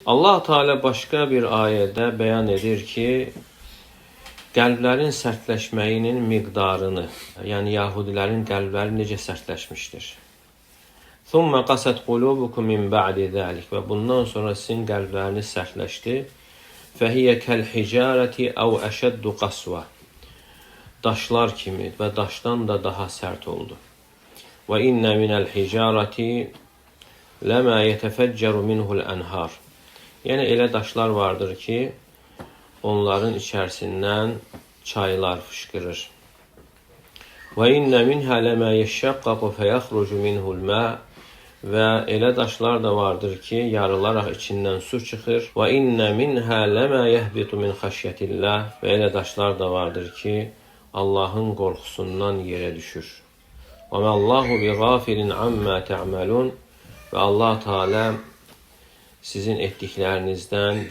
Allah Teala başqa bir ayədə bəyan edir ki, qəlblərin sərtləşməyinin miqdarını, yəni yahudilərin qəlbləri necə sərtləşmişdir. ثُمَّ قَسَتْ قُلُوبُكُمْ مِنْ بَعْدِ ذَلِكَ Və bundan sonra sizin qəlbləriniz sərtləşdi. فَهِيَ كَالْحِجَارَةِ أَوْ أَشَدُّ قَسْوَةً Daşlar kimi və daşdan da daha sərt oldu. وَإِنَّ مِنَ الْحِجَارَةِ لَمَا يَتَفَجَّرُ مِنْهُ الْأَنْهَارِ Yəni elə daşlar vardır ki, onların içərisindən çaylar fışqırır. وَإِنَّ مِنْهَا لَمَا يَشَّقَّقُ فَيَخْرُجُ مِنْهُ الْمَاءِ Və elə daşlar da vardır ki, yarılaraq içindən su çıxır. وَإِنَّ مِنْهَا لَمَا يَهْبِطُ مِنْ خَشْيَةِ اللّٰهِ Və elə daşlar da vardır ki, Allahın qorxusundan yerə düşür. وَمَا اللّٰهُ بِغَافِلٍ عَمَّا تَعْمَلُونَ Və Allah Teala sizin etdiklərinizdən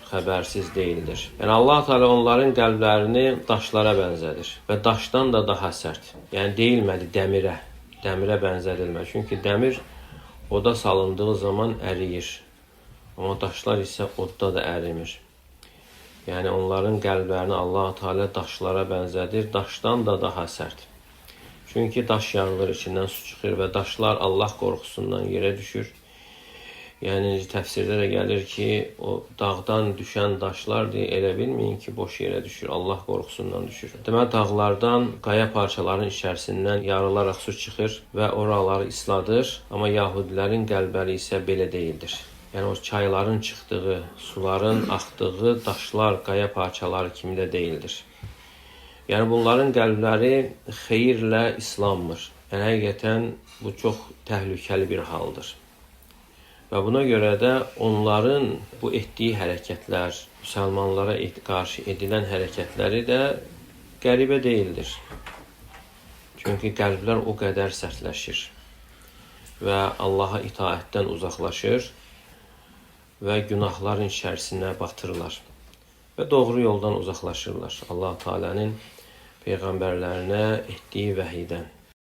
xəbərsiz deyildir. Yəni Allah Teala onların qəlblərini daşlara bənzədir və daşdan da daha sərt. Yəni deyilmədi dəmirə bənzədilmir. Çünki dəmir oda salındığı zaman əriyir. Amma daşlar isə odda da ərimir. Yəni onların qəlblərini Allah Teala daşlara bənzədir, daşdan da daha sərt. Çünki daş yağılır, içindən su çıxır və daşlar Allah qorxusundan yerə düşür. Yəni təfsirdə də gəlir ki, o dağdan düşən daşlar elə bilməyin ki, boş yerə düşür, Allah qorxusundan düşür. Demək, dağlardan qaya parçalarının içərisindən yarılaraq su çıxır və oraları isladır, amma yahudilərin qəlbləri isə belə deyildir. Yəni o çayların çıxdığı, suların axdığı daşlar, qaya parçaları kimi də deyildir. Yəni bunların qəlbləri xeyirlə islanmır. Yəni həqiqətən bu çox təhlükəli bir haldır. Və buna görə də onların bu etdiyi hərəkətlər, müsəlmanlara qarşı edilən hərəkətləri də qəribə deyildir. Çünki qəlblər o qədər sərtləşir və Allaha itaətdən uzaqlaşır və günahların içərisinə batırlar və doğru yoldan uzaqlaşırlar Allah Teala'nın peyğəmbərlərinə etdiyi vəhiydən.